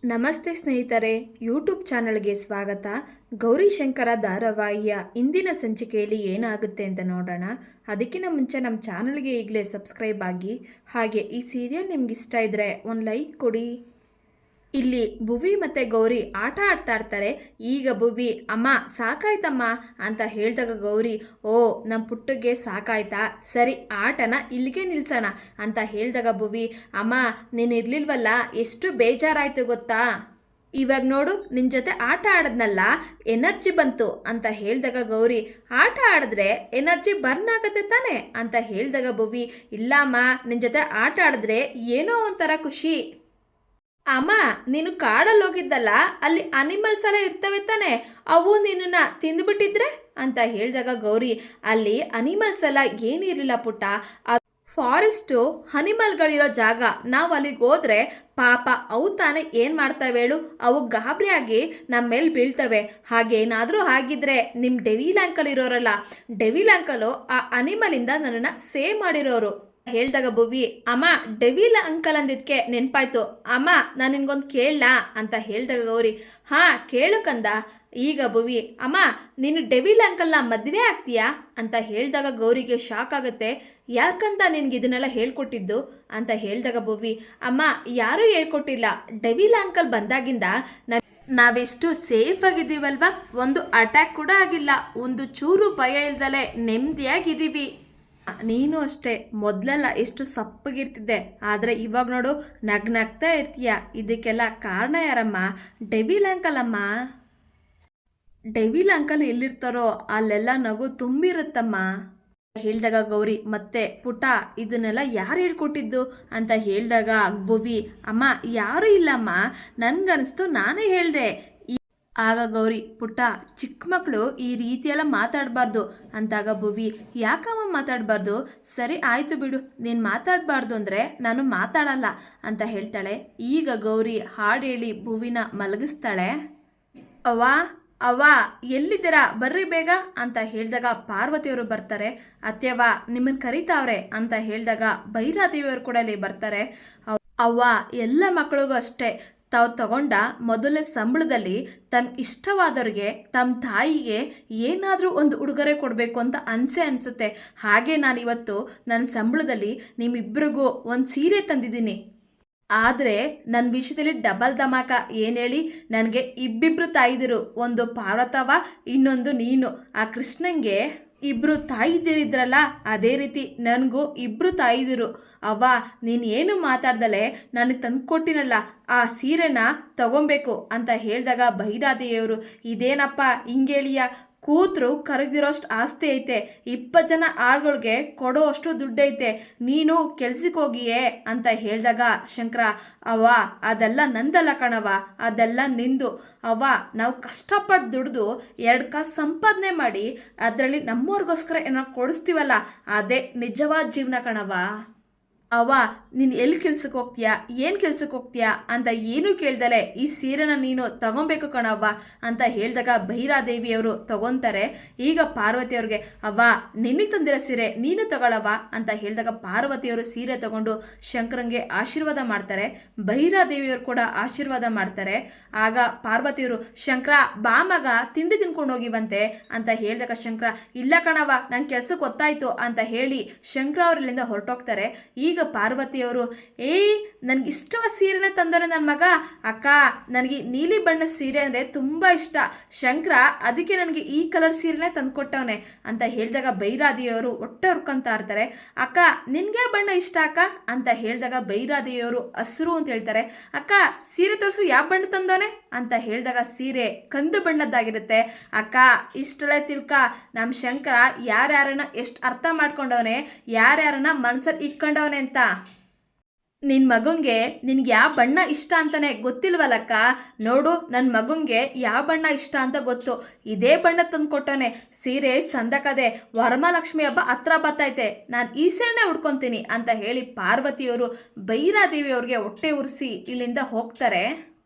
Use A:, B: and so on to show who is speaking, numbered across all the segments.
A: ನಮಸ್ತೆ ಸ್ನೇಹಿತರೆ, ಯೂಟ್ಯೂಬ್ ಚಾನಲ್ಗೆ ಸ್ವಾಗತ. ಗೌರಿಶಂಕರ ಧಾರಾವಾಹಿಯ ಇಂದಿನ ಸಂಚಿಕೆಯಲ್ಲಿ ಏನಾಗುತ್ತೆ ಅಂತ ನೋಡೋಣ. ಅದಕ್ಕಿಂತ ಮುಂಚೆ ನಮ್ಮ ಚಾನಲ್ಗೆ ಈಗಲೇ ಸಬ್ಸ್ಕ್ರೈಬ್ ಆಗಿ, ಹಾಗೆ ಈ ಸೀರಿಯಲ್ ನಿಮ್ಗೆ ಇಷ್ಟ ಇದ್ದರೆ ಒಂದು ಲೈಕ್ ಕೊಡಿ. ಇಲ್ಲಿ ಭುವಿ ಮತ್ತು ಗೌರಿ ಆಟ ಆಡ್ತಾ ಇರ್ತಾರೆ. ಈಗ ಭುವಿ, ಅಮ್ಮ ಸಾಕಾಯ್ತಮ್ಮ ಅಂತ ಹೇಳಿದಾಗ ಗೌರಿ, ಓ ನಮ್ಮ ಪುಟ್ಟಗೆ ಸಾಕಾಯ್ತಾ, ಸರಿ ಆಟನ ಇಲ್ಲಿಗೆ ನಿಲ್ಸೋಣ ಅಂತ ಹೇಳಿದಾಗ ಭುವಿ, ಅಮ್ಮ ನೀನು ಇರಲಿಲ್ವಲ್ಲ ಎಷ್ಟು ಬೇಜಾರಾಯಿತು ಗೊತ್ತಾ, ಇವಾಗ ನೋಡು ನಿನ್ನ ಜೊತೆ ಆಟ ಆಡದ್ನಲ್ಲ ಎನರ್ಜಿ ಬಂತು ಅಂತ ಹೇಳಿದಾಗ ಗೌರಿ, ಆಟ ಆಡಿದ್ರೆ ಎನರ್ಜಿ ಬರ್ನ್ ಆಗುತ್ತೆ ತಾನೆ ಅಂತ ಹೇಳಿದಾಗ ಭುವಿ, ಇಲ್ಲಮ್ಮ ನಿನ್ನ ಜೊತೆ ಆಟ ಆಡಿದ್ರೆ ಏನೋ ಒಂಥರ ಖುಷಿ. ಅಮ್ಮ ನೀನು ಕಾಡಲ್ಲಿ ಹೋಗಿದ್ದಲ್ಲ, ಅಲ್ಲಿ ಅನಿಮಲ್ಸ್ ಎಲ್ಲ ಇರ್ತವೆ ತಾನೆ, ಅವು ನಿನ್ನನ್ನ ತಿಂದುಬಿಟ್ಟಿದ್ರೆ ಅಂತ ಹೇಳಿದಾಗ ಗೌರಿ, ಅಲ್ಲಿ ಅನಿಮಲ್ಸ್ ಎಲ್ಲ ಏನಿರಲಿಲ್ಲ ಪುಟ್ಟ, ಅದು ಫಾರೆಸ್ಟು ಅನಿಮಲ್ಗಳಿರೋ ಜಾಗ. ನಾವು ಅಲ್ಲಿಗೆ ಹೋದ್ರೆ ಪಾಪ ಅವು ತಾನೇ ಏನು ಮಾಡ್ತವೆ ಹೇಳು, ಅವು ಗಾಬರಿಯಾಗಿ ನಮ್ಮ ಮೇಲೆ ಬೀಳ್ತವೆ. ಹಾಗೇನಾದರೂ ಆಗಿದ್ರೆ ನಿಮ್ಮ ಡೆವಿಲ್ ಅಂಕಲ್ ಇರೋರಲ್ಲ, ಡೆವಿಲ್ ಅಂಕಲು ಆ ಅನಿಮಲಿಂದ ನನ್ನನ್ನು ಸೇವ್ ಮಾಡಿರೋರು ಹೇಳಿದಾಗ ಭುವಿ, ಅಮ್ಮ ಡೆವಿಲ್ ಅಂಕಲ್ ಅಂದಿದ್ದಕ್ಕೆ ನೆನಪಾಯ್ತು, ಅಮ್ಮ ನಾನು ನಿನ್ಗೊಂದು ಕೇಳಲ್ಲ ಅಂತ ಹೇಳಿದಾಗ ಗೌರಿ, ಹಾಂ ಕೇಳು ಕಂದ. ಈಗ ಭುವಿ, ಅಮ್ಮ ನೀನು ಡೆವಿಲ್ ಅಂಕಲ್ನ ಮದುವೆ ಆಗ್ತೀಯಾ ಅಂತ ಹೇಳಿದಾಗ ಗೌರಿಗೆ ಶಾಕ್ ಆಗುತ್ತೆ. ಯಾಕಂತ ನಿನ್ಗೆ ಇದನ್ನೆಲ್ಲ ಹೇಳ್ಕೊಟ್ಟಿದ್ದು ಅಂತ ಹೇಳಿದಾಗ ಭುವಿ, ಅಮ್ಮ ಯಾರೂ ಹೇಳ್ಕೊಟ್ಟಿಲ್ಲ, ಡೆವಿಲ್ ಅಂಕಲ್ ಬಂದಾಗಿಂದ ನಾವೆಷ್ಟು ಸೇಫ್ ಆಗಿದ್ದೀವಲ್ವಾ, ಒಂದು ಅಟ್ಯಾಕ್ ಕೂಡ ಆಗಿಲ್ಲ, ಒಂದು ಚೂರು ಭಯ ಇಲ್ದಲೆ ನೆಮ್ಮದಿಯಾಗಿದ್ದೀವಿ. ನೀನು ಅಷ್ಟೇ, ಮೊದಲೆಲ್ಲ ಎಷ್ಟು ಸಪ್ಪಗಿರ್ತಿದ್ದೆ, ಆದರೆ ಇವಾಗ ನೋಡು ನಗ್ನಗ್ತಾ ಇರ್ತೀಯ. ಇದಕ್ಕೆಲ್ಲ ಕಾರಣ ಯಾರಮ್ಮ? ಡೆವಿಲ್ ಅಂಕಲ್ ಅಮ್ಮ. ಡೆವಿಲ್ ಅಂಕಲ್ ಎಲ್ಲಿರ್ತಾರೋ ಅಲ್ಲೆಲ್ಲ ನಗು ತುಂಬಿರುತ್ತಮ್ಮ ಹೇಳಿದಾಗ ಗೌರಿ, ಮತ್ತೆ ಪುಟ ಇದನ್ನೆಲ್ಲ ಯಾರು ಹೇಳ್ಕೊಟ್ಟಿದ್ದು ಅಂತ ಹೇಳಿದಾಗ ಭುವಿ, ಅಮ್ಮ ಯಾರೂ ಇಲ್ಲಮ್ಮ, ನನ್ಗನ್ನಿಸ್ತು ನಾನೇ ಹೇಳಿದೆ. ಆಗ ಗೌರಿ, ಪುಟ್ಟ ಚಿಕ್ಕ ಮಕ್ಕಳು ಈ ರೀತಿಯೆಲ್ಲ ಮಾತಾಡಬಾರ್ದು ಅಂತಾಗ ಭುವಿ, ಯಾಕಮ್ಮ ಮಾತಾಡಬಾರ್ದು, ಸರಿ ಆಯಿತು ಬಿಡು, ನೀನು ಮಾತಾಡಬಾರ್ದು ಅಂದರೆ ನಾನು ಮಾತಾಡಲ್ಲ ಅಂತ ಹೇಳ್ತಾಳೆ. ಈಗ ಗೌರಿ ಹಾಡು ಹೇಳಿ ಭುವಿನ ಮಲಗಿಸ್ತಾಳೆ. ಅವ್ವ ಅವ್ವ ಎಲ್ಲಿದ್ದೀರಾ, ಬರ್ರಿ ಬೇಗ ಅಂತ ಹೇಳಿದಾಗ ಪಾರ್ವತಿಯವರು ಬರ್ತಾರೆ. ಅತ್ಯವ್ವ ನಿಮ್ಮನ್ನು ಕರೀತಾವ್ರೆ ಅಂತ ಹೇಳಿದಾಗ ಭೈರಾದೇವಿಯವರು ಕೂಡ ಅಲ್ಲಿ ಬರ್ತಾರೆ. ಅವ್ವ ಎಲ್ಲ ಮಕ್ಕಳಿಗೂ ಅಷ್ಟೇ, ತಾವು ತಗೊಂಡ ಮೊದಲನೇ ಸಂಬಳದಲ್ಲಿ ತಮ್ಮ ಇಷ್ಟವಾದವ್ರಿಗೆ, ತಮ್ಮ ತಾಯಿಗೆ ಏನಾದರೂ ಒಂದು ಉಡುಗೊರೆ ಕೊಡಬೇಕು ಅಂತ ಅನಿಸುತ್ತೆ. ಹಾಗೆ ನಾನಿವತ್ತು ನನ್ನ ಸಂಬಳದಲ್ಲಿ ನಿಮ್ಮಿಬ್ಬರಿಗೂ ಒಂದು ಸೀರೆ ತಂದಿದ್ದೀನಿ. ಆದರೆ ನನ್ನ ವಿಷಯದಲ್ಲಿ ಡಬಲ್ ಧಮಾಕ ಏನು ಹೇಳಿ, ನನಗೆ ಇಬ್ಬಿಬ್ರು ತಾಯಿದಿರು, ಒಂದು ಪಾರ್ವತವ್ವ, ಇನ್ನೊಂದು ನೀನು. ಆ ಕೃಷ್ಣಂಗೆ ಇಬ್ಬರು ತಾಯಿದಿರಿದ್ರಲ್ಲ, ಅದೇ ರೀತಿ ನನಗೂ ಇಬ್ಬರು ತಾಯಿದಿರು. ಅವ್ವ ನೀನು ಏನು ಮಾತಾಡ್ದಲೆ ನನಗೆ ತಂದುಕೊಟ್ಟಿನಲ್ಲ ಆ ಸೀರೆನ ತಗೊಬೇಕು ಅಂತ ಹೇಳಿದಾಗ ಭೈರಾದೇವಿಯವರು, ಇದೇನಪ್ಪ ಹಿಂಗೇಳಿಯ, ಕೂತರು ಕರಗಿರೋಷ್ಟು ಆಸ್ತಿ ಐತೆ, 20 ಜನ ಆಳುಗಳಿಗೆ ಕೊಡೋ ಅಷ್ಟು ದುಡ್ಡೈತೆ, ನೀನು ಕೆಲ್ಸಕ್ಕೆ ಹೋಗಿಯೇ ಅಂತ ಹೇಳಿದಾಗ ಶಂಕರ, ಅವ್ವ ಅದೆಲ್ಲ ನಂದಲ್ಲ ಕಣವ, ಅದೆಲ್ಲ ನಿಂದು. ಅವ್ವ ನಾವು ಕಷ್ಟಪಟ್ಟು ದುಡ್ದು 2 ಕಾಸು ಸಂಪಾದನೆ ಮಾಡಿ ಅದರಲ್ಲಿ ನಮ್ಮವ್ರಿಗೋಸ್ಕರ ಏನೋ ಕೊಡಿಸ್ತೀವಲ್ಲ, ಅದೇ ನಿಜವಾದ ಜೀವನ ಕಣವ. ಅವ್ವ ನೀನು ಎಲ್ಲಿ ಕೆಲ್ಸಕ್ಕೆ ಹೋಗ್ತೀಯಾ, ಏನು ಕೆಲ್ಸಕ್ಕೆ ಹೋಗ್ತೀಯಾ ಅಂತ ಏನೂ ಕೇಳ್ದಲೆ ಈ ಸೀರೆನ ನೀನು ತಗೊಬೇಕು ಕಣವ್ವ ಅಂತ ಹೇಳಿದಾಗ ಭೈರಾದೇವಿಯವರು ತಗೊತಾರೆ. ಈಗ ಪಾರ್ವತಿಯವ್ರಿಗೆ, ಅವ್ವ ನಿನಗೆ ತಂದಿರೋ ಸೀರೆ ನೀನು ತಗೊಳವ್ವ ಅಂತ ಹೇಳಿದಾಗ ಪಾರ್ವತಿಯವರು ಸೀರೆ ತಗೊಂಡು ಶಂಕರಂಗೆ ಆಶೀರ್ವಾದ ಮಾಡ್ತಾರೆ. ಭೈರಾದೇವಿಯವರು ಕೂಡ ಆಶೀರ್ವಾದ ಮಾಡ್ತಾರೆ. ಆಗ ಪಾರ್ವತಿಯವರು, ಶಂಕರ ಬಾ ಮಗ ತಿಂಡಿ ತಿನ್ಕೊಂಡು ಹೋಗಿವಂತೆ ಅಂತ ಹೇಳಿದಾಗ ಶಂಕರ, ಇಲ್ಲ ಕಣವ್ವ ನನ್ನ ಕೆಲ್ಸಕ್ಕೆ ಗೊತ್ತಾಯ್ತು ಅಂತ ಹೇಳಿ ಶಂಕರ ಅವರಿಲ್ಲಿಂದ ಹೊರಟೋಗ್ತಾರೆ. ಈಗ ಪಾರ್ವತಿಯವರು, ನನಗೆ ಇಷ್ಟವ ಸೀರೆನ ತಂದರೆ ನನ್ನ ಮಗ, ಅಕ್ಕ ನನಗೆ ನೀಲಿ ಬಣ್ಣ ಸೀರೆ ಅಂದರೆ ತುಂಬ ಇಷ್ಟ, ಶಂಕರ ಅದಕ್ಕೆ ನನಗೆ ಈ ಕಲರ್ ಸೀರೆನೇ ತಂದುಕೊಟ್ಟವನೆ ಅಂತ ಹೇಳಿದಾಗ ಭೈರಾದೇವಿಯವರು ಹೊಟ್ಟೆ ಹುರ್ಕೊಂತ ಇರ್ತಾರೆ. ಅಕ್ಕ ನಿನಗೆ ಬಣ್ಣ ಇಷ್ಟ ಅಕ್ಕ ಅಂತ ಹೇಳಿದಾಗ ಭೈರಾದೇವಿಯವರು ಹಸಿರು ಅಂತ ಹೇಳ್ತಾರೆ. ಅಕ್ಕ ಸೀರೆ ತೋರಿಸು, ಯಾವ ಬಣ್ಣ ತಂದವನೆ ಅಂತ ಹೇಳಿದಾಗ ಸೀರೆ ಕಂದು ಬಣ್ಣದ್ದಾಗಿರುತ್ತೆ. ಅಕ್ಕ ಇಷ್ಟಳೆ ತಿಳ್ಕ, ನಮ್ಮ ಶಂಕರ ಯಾರ್ಯಾರನ್ನ ಎಷ್ಟು ಅರ್ಥ ಮಾಡ್ಕೊಂಡವನೆ, ಯಾರ್ಯಾರನ್ನ ಮನ್ಸಲ್ಲಿ ಇಕ್ಕೊಂಡವನೆ ಅಂತ. ನಿನ್ನ ಮಗಂಗೆ ನಿನ್ಗೆ ಯಾವ ಬಣ್ಣ ಇಷ್ಟ ಅಂತಾನೆ ಗೊತ್ತಿಲ್ವಲ್ಲಕ್ಕ, ನೋಡು ನನ್ನ ಮಗಂಗೆ ಯಾವ ಬಣ್ಣ ಇಷ್ಟ ಅಂತ ಗೊತ್ತು, ಇದೇ ಬಣ್ಣ ತಂದು ಕೊಟ್ಟವನೆ, ಸೀರೆ ಸಂದಕದೆ, ವರಮಹಾಲಕ್ಷ್ಮಿ ಹಬ್ಬ ಹತ್ರ ಬರ್ತೈತೆ, ನಾನು ಈ ಸೀರೆನೇ ಉಡ್ಕೊತೀನಿ ಅಂತ ಹೇಳಿ ಪಾರ್ವತಿಯವರು ಭೈರಾದೇವಿಯವ್ರಿಗೆ ಹೊಟ್ಟೆ ಉರಿಸಿ ಇಲ್ಲಿಂದ ಹೋಗ್ತಾರೆ.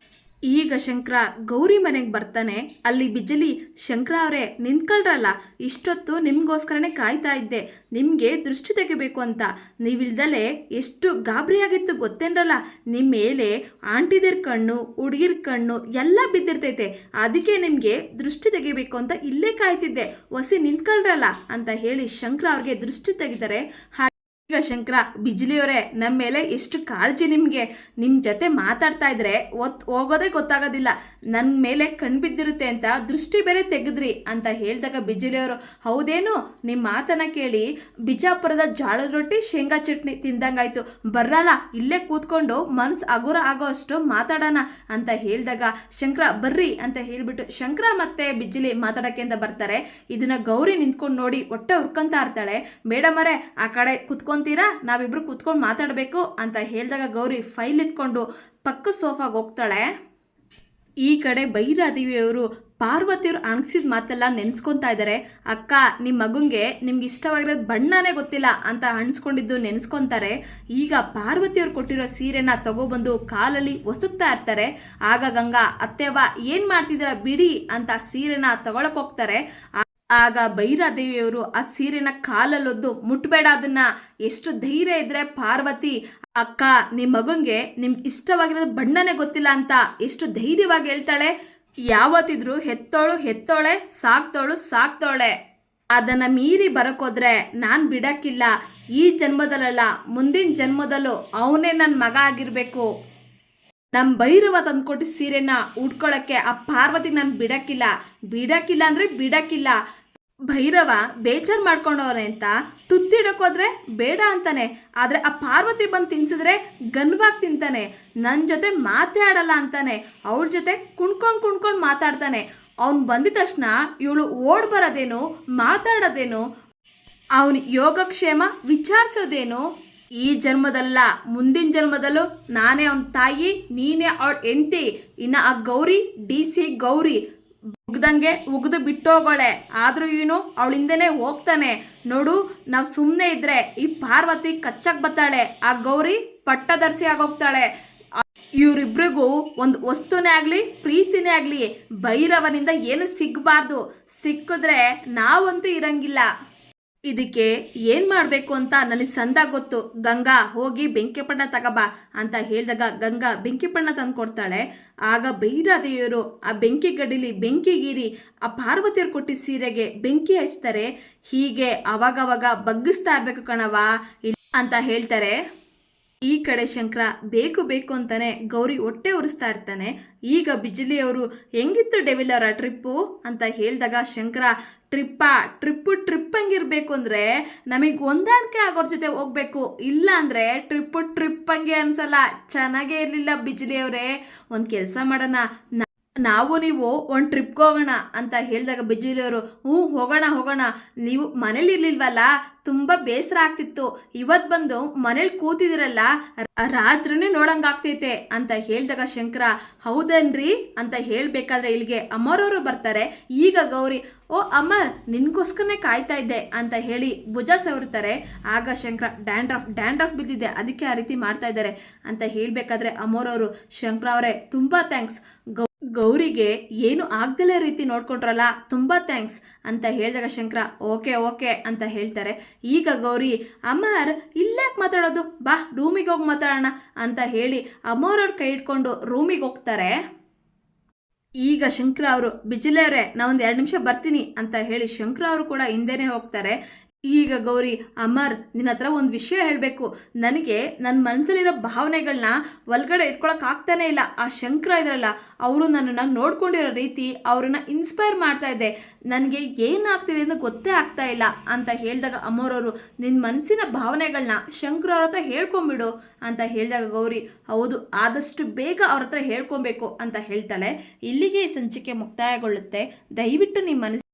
A: ಈಗ ಶಂಕರ ಗೌರಿ ಮನೆಗೆ ಬರ್ತಾನೆ. ಅಲ್ಲಿ ಬಿಜಲಿ, ಶಂಕರ ಅವರೇ ನಿಂತ್ಕೊಳ್ರಲ್ಲ, ಇಷ್ಟೊತ್ತು ನಿಮ್ಗೋಸ್ಕರನೇ ಕಾಯ್ತಾ ಇದ್ದೆ, ನಿಮಗೆ ದೃಷ್ಟಿ ತೆಗಿಬೇಕು ಅಂತ. ನೀವಿಲ್ದಲೆ ಎಷ್ಟು ಗಾಬರಿಯಾಗಿತ್ತು ಗೊತ್ತೇನ್ರಲ್ಲ. ನಿಮ್ಮ ಮೇಲೆ ಆಂಟಿದಿರ್ ಕಣ್ಣು, ಹುಡುಗಿರ್ ಕಣ್ಣು ಎಲ್ಲ ಬಿದ್ದಿರ್ತೈತೆ, ಅದಕ್ಕೆ ನಿಮಗೆ ದೃಷ್ಟಿ ತೆಗಿಬೇಕು ಅಂತ ಇಲ್ಲೇ ಕಾಯ್ತಿದ್ದೆ, ಒಸಿ ನಿಂತ್ಕೊಳ್ರಲ್ಲ ಅಂತ ಹೇಳಿ ಶಂಕರ ಅವ್ರಿಗೆ ದೃಷ್ಟಿ ತೆಗಿತಾರೆ. ಈಗ ಶಂಕರ, ಬಿಜ್ಲಿಯವರೇ ನಮ್ಮ ಮೇಲೆ ಎಷ್ಟು ಕಾಳಜಿ ನಿಮಗೆ, ನಿಮ್ಮ ಜೊತೆ ಮಾತಾಡ್ತಾ ಇದ್ರೆ ಹೋಗೋದೇ ಗೊತ್ತಾಗೋದಿಲ್ಲ, ನನ್ನ ಮೇಲೆ ಕಣ್ಣು ಬಿದ್ದಿರುತ್ತೆ ಅಂತ ದೃಷ್ಟಿ ಬೇರೆ ತೆಗೆದ್ರಿ ಅಂತ ಹೇಳಿದಾಗ ಬಿಜ್ಲಿಯವರು, ಹೌದೇನು, ನಿಮ್ಮ ಮಾತನ್ನ ಕೇಳಿ ಬಿಜಾಪುರದ ಜೋಳದ ರೊಟ್ಟಿ ಶೇಂಗಾ ಚಟ್ನಿ ತಿಂದಂಗಾಯ್ತು, ಬರ್ರಲ್ಲ ಇಲ್ಲೇ ಕೂತ್ಕೊಂಡು ಮನ್ಸು ಅಗುರ ಆಗೋ ಅಷ್ಟು ಮಾತಾಡೋಣ ಅಂತ ಹೇಳಿದಾಗ ಶಂಕರ ಬರ್ರಿ ಅಂತ ಹೇಳಿಬಿಟ್ಟು ಶಂಕರ ಮತ್ತೆ ಬಿಜ್ಲಿ ಮಾತಾಡೋಕ್ಕೆ ಅಂತ ಬರ್ತಾರೆ. ಇದನ್ನ ಗೌರಿ ನಿಂತ್ಕೊಂಡು ನೋಡಿ ಹೊಟ್ಟೆ ಹುರ್ಕೊಂತ ಇರ್ತಾಳೆ. ಮೇಡಮರೇ ಆ ಕಡೆ ಕುತ್ಕೊಂತೀರಾ, ನಾವಿಬ್ರು ಕುತ್ಕೊಂಡು ಮಾತಾಡಬೇಕು ಅಂತ ಹೇಳಿದಾಗ ಗೌರಿ ಫೈಲ್ ಎತ್ಕೊಂಡು ಪಕ್ಕ ಸೋಫಾಗೆ ಹೋಗ್ತಾಳೆ. ಈ ಕಡೆ ಭೈರಾದೇವಿಯವರು ಪಾರ್ವತಿಯವರು ಅಣಗಿಸಿದ ಮಾತೆಲ್ಲ ನೆನೆಸ್ಕೊತಾ ಇದ್ದಾರೆ. ಅಕ್ಕ, ನಿಮ್ಮ ಮಗುಂಗೆ ನಿಮ್ಗೆ ಇಷ್ಟವಾಗಿರೋದು ಬಣ್ಣನೇ ಗೊತ್ತಿಲ್ಲ ಅಂತ ಅಣಿಸ್ಕೊಂಡಿದ್ದು ನೆನೆಸ್ಕೊತಾರೆ. ಈಗ ಪಾರ್ವತಿಯವ್ರು ಕೊಟ್ಟಿರೋ ಸೀರೆನ ತಗೊಬಂದು ಕಾಲಲ್ಲಿ ಒಸುಕ್ತಾ ಇರ್ತಾರೆ. ಆಗ ಗಂಗಾ, ಅತ್ತೆವ್ವ ಏನು ಮಾಡ್ತಿದ್ದೀರ ಬಿಡಿ ಅಂತ ಸೀರೆನ ತಗೊಳಕ್ ಹೋಗ್ತಾರೆ. ಆಗ ಭೈರಾದೇವಿಯವರು ಆ ಸೀರೆನ ಕಾಲಲ್ಲೊದ್ದು ಮುಟ್ಬೇಡ ಅದನ್ನ, ಎಷ್ಟು ಧೈರ್ಯ ಇದ್ರೆ ಪಾರ್ವತಿ, ಅಕ್ಕ ನಿಮ್ಮ ಮಗಂಗೆ ನಿಮ್ಗೆ ಇಷ್ಟವಾಗಿರೋದು ಬಣ್ಣನೇ ಗೊತ್ತಿಲ್ಲ ಅಂತ ಎಷ್ಟು ಧೈರ್ಯವಾಗಿ ಹೇಳ್ತಾಳೆ. ಯಾವತ್ತಿದ್ರು ಹೆತ್ತೋಳೆ ಸಾಕ್ತೋಳೆ, ಅದನ್ನ ಮೀರಿ ಬರಕೋದ್ರೆ ನಾನು ಬಿಡಕ್ಕಿಲ್ಲ. ಈ ಜನ್ಮದಲ್ಲ ಮುಂದಿನ ಜನ್ಮದಲ್ಲೂ ಅವನೇ ನನ್ನ ಮಗ ಆಗಿರ್ಬೇಕು. ನಮ್ಮ ಭೈರವ ತಂದ್ಕೊಟ್ಟು ಸೀರೆನ ಉಟ್ಕೊಳ್ಳೋಕ್ಕೆ ಆ ಪಾರ್ವತಿ ನಾನು ಬಿಡಕ್ಕಿಲ್ಲ ಅಂದರೆ ಬಿಡಕ್ಕಿಲ್ಲ. ಭೈರವ ಬೇಜಾರು ಮಾಡ್ಕೊಂಡವ್ರೆ ಅಂತ ತುತ್ತಿಡಕ್ಕೋದ್ರೆ ಬೇಡ ಅಂತಾನೆ, ಆದರೆ ಆ ಪಾರ್ವತಿ ಬಂದು ತಿನ್ಸಿದ್ರೆ ಗನ್ವಾಗಿ ತಿಂತಾನೆ. ನನ್ನ ಜೊತೆ ಮಾತೇ ಆಡಲ್ಲ ಅಂತಾನೆ, ಅವಳ ಜೊತೆ ಕುಣ್ಕೊಂಡು ಮಾತಾಡ್ತಾನೆ. ಅವ್ನು ಬಂದಿದ ತಕ್ಷಣ ಇವಳು ಓಡ್ ಬರೋದೇನು, ಮಾತಾಡೋದೇನು, ಅವನ ಯೋಗಕ್ಷೇಮ ವಿಚಾರಿಸೋದೇನು. ಈ ಜನ್ಮದಲ್ಲ ಮುಂದಿನ ಜನ್ಮದಲ್ಲೂ ನಾನೇ ಅವನ ತಾಯಿ, ನೀನೇ ಅವಳ ಹೆಂಡತಿ. ಇನ್ನು ಆ ಗೌರಿ DC ಗೌರಿ ಉಗ್ದಂಗೆ ಉಗ್ದು ಬಿಟ್ಟೋಗೋಳೆ, ಆದರೂ ಇವನು ಅವಳಿಂದನೇ ಹೋಗ್ತಾನೆ. ನೋಡು, ನಾವು ಸುಮ್ಮನೆ ಇದ್ರೆ ಈ ಪಾರ್ವತಿ ಕಚ್ಚಕ್ ಬತ್ತಾಳೆ, ಆ ಗೌರಿ ಪಟ್ಟದರ್ಸಿ ಆಗೋಗ್ತಾಳೆ. ಇವರಿಬ್ರಿಗೂ ಒಂದು ವಸ್ತುನೇ ಆಗಲಿ ಪ್ರೀತಿನೇ ಆಗಲಿ ಭೈರವನಿಂದ ಏನು ಸಿಗಬಾರ್ದು. ಸಿಕ್ಕಿದ್ರೆ ನಾವಂತೂ ಇರಂಗಿಲ್ಲ. ಇದಕ್ಕೆ ಏನು ಮಾಡಬೇಕು ಅಂತ ನನಗೆ ಸಂದ ಗೊತ್ತು. ಗಂಗಾ, ಹೋಗಿ ಬೆಂಕಿಪಣ್ಣ ತಗೋಬಾ ಅಂತ ಹೇಳಿದಾಗ ಗಂಗಾ ಬೆಂಕಿಪಣ್ಣ ತಂದು ಕೊಡ್ತಾಳೆ. ಆಗ ಭೈರಾದೇವಿಯವರು ಆ ಬೆಂಕಿ ಗಡಿಲಿ ಬೆಂಕಿಗೀರಿ ಆ ಪಾರ್ವತಿಯರು ಕೊಟ್ಟಿದ್ದ ಸೀರೆಗೆ ಬೆಂಕಿ ಹಚ್ತಾರೆ. ಹೀಗೆ ಅವಾಗವಾಗ ಬಗ್ಗಿಸ್ತಾ ಇರಬೇಕು ಕಣವ ಅಂತ ಹೇಳ್ತಾರೆ. ಈ ಕಡೆ ಶಂಕರ ಬೇಕು ಅಂತಾನೆ ಗೌರಿ ಹೊಟ್ಟೆ ಉರಿಸ್ತಾ ಇರ್ತಾನೆ. ಈಗ ಬಿಜ್ಲಿಯವರು, ಹೆಂಗಿತ್ತು ಡೆವಿಲ್ ಅವರ ಟ್ರಿಪ್ಪು ಅಂತ ಹೇಳಿದಾಗ ಶಂಕರ, ಟ್ರಿಪ್ ಹಂಗಿರ್ಬೇಕು ಅಂದರೆ ನಮಗೆ ಹೊಂದಾಣಿಕೆ ಆಗೋರ ಜೊತೆ ಹೋಗ್ಬೇಕು, ಇಲ್ಲ ಅಂದರೆ ಟ್ರಿಪ್ ಹಂಗೆ ಅನ್ಸಲ್ಲ, ಚೆನ್ನಾಗೇ ಇರಲಿಲ್ಲ ಬಿಜ್ಲಿಯವರೇ. ಒಂದು ಕೆಲಸ ಮಾಡೋಣ, ನಾವು ನೀವು ಒಂದು ಟ್ರಿಪ್ಗೆ ಹೋಗೋಣ ಅಂತ ಹೇಳಿದಾಗ ಬಿಜ್ಲಿಯವರು, ಹೋಗೋಣ, ನೀವು ಮನೇಲಿ ಇರ್ಲಿಲ್ವಲ್ಲ, ತುಂಬ ಬೇಸರ ಆಗ್ತಿತ್ತು, ಇವತ್ತು ಬಂದು ಮನೇಲಿ ಕೂತಿದಿರಲ್ಲ, ರಾತ್ರಿನೇ ನೋಡಂಗಾಗ್ತೈತೆ ಅಂತ ಹೇಳಿದಾಗ ಶಂಕರ, ಹೌದನ್ರಿ ಅಂತ ಹೇಳಬೇಕಾದ್ರೆ ಇಲ್ಲಿಗೆ ಅಮರವರು ಬರ್ತಾರೆ. ಈಗ ಗೌರಿ, ಓ ಅಮರ್, ನಿನ್ಗೋಸ್ಕರನೇ ಕಾಯ್ತಾ ಇದ್ದೆ ಅಂತ ಹೇಳಿ ಭುಜ ಸವರ್ತಾರೆ. ಆಗ ಶಂಕರ, ಡ್ಯಾಂಡ್ರಫ್ ಬಿದ್ದಿದೆ, ಅದಕ್ಕೆ ಆ ರೀತಿ ಮಾಡ್ತಾ ಇದ್ದಾರೆ ಅಂತ ಹೇಳಬೇಕಾದ್ರೆ ಅಮರವರು, ಶಂಕರ ಅವರೇ ತುಂಬ ಥ್ಯಾಂಕ್ಸ್, ಗೌರಿಗೆ ಏನು ಆಗ್ದಲೇ ರೀತಿ ನೋಡ್ಕೊಂಡ್ರಲ್ಲ, ತುಂಬ ಥ್ಯಾಂಕ್ಸ್ ಅಂತ ಹೇಳಿದಾಗ ಶಂಕರ, ಓಕೆ ಅಂತ ಹೇಳ್ತಾರೆ. ಈಗ ಗೌರಿ, ಅಮರ್ ಇಲ್ಲಾಕೆ ಮಾತಾಡೋದು, ಬಾ ರೂಮಿಗೆ ಹೋಗಿ ಮಾತಾಡೋಣ ಅಂತ ಹೇಳಿ ಅಮರವ್ರ ಕೈ ಇಟ್ಕೊಂಡು ರೂಮಿಗೆ ಹೋಗ್ತಾರೆ. ಈಗ ಶಂಕರ ಅವರು, ಬಿಜ್ಲಿಯವರೇ ನಾವೊಂದು 2 ನಿಮಿಷ ಬರ್ತೀನಿ ಅಂತ ಹೇಳಿ ಶಂಕರ ಅವರು ಕೂಡ ಹಿಂದೆನೇ ಹೋಗ್ತಾರೆ. ಈಗ ಗೌರಿ, ಅಮರ್ ನಿನ್ನ ಹತ್ರ ಒಂದು ವಿಷಯ ಹೇಳಬೇಕು, ನನಗೆ ನನ್ನ ಮನಸ್ಸಲ್ಲಿರೋ ಭಾವನೆಗಳನ್ನ ಒಳಗಡೆ ಇಟ್ಕೊಳಕ್ಕೆ ಆಗ್ತಾನೆ ಇಲ್ಲ. ಆ ಶಂಕರ ಇದ್ರಲ್ಲ, ಅವರು ನನ್ನನ್ನು ನೋಡ್ಕೊಂಡಿರೋ ರೀತಿ ಅವ್ರನ್ನ ಇನ್ಸ್ಪೈರ್ ಮಾಡ್ತಾ ಇದೆ, ನನಗೆ ಏನಾಗ್ತಿದೆ ಅಂತ ಗೊತ್ತೇ ಆಗ್ತಾ ಇಲ್ಲ ಅಂತ ಹೇಳಿದಾಗ ಅಮರವರು, ನಿನ್ನ ಮನಸ್ಸಿನ ಭಾವನೆಗಳನ್ನ ಶಂಕರ ಅವ್ರ ಹತ್ರ ಹೇಳ್ಕೊಂಬಿಡು ಅಂತ ಹೇಳಿದಾಗ ಗೌರಿ, ಹೌದು ಆದಷ್ಟು ಬೇಗ ಅವ್ರ ಹತ್ರ ಹೇಳ್ಕೊಬೇಕು ಅಂತ ಹೇಳ್ತಾಳೆ. ಇಲ್ಲಿಗೆ ಈ ಸಂಚಿಕೆ ಮುಕ್ತಾಯಗೊಳ್ಳುತ್ತೆ. ದಯವಿಟ್ಟು ನಿಮ್ಮ ಮನಸ್ಸು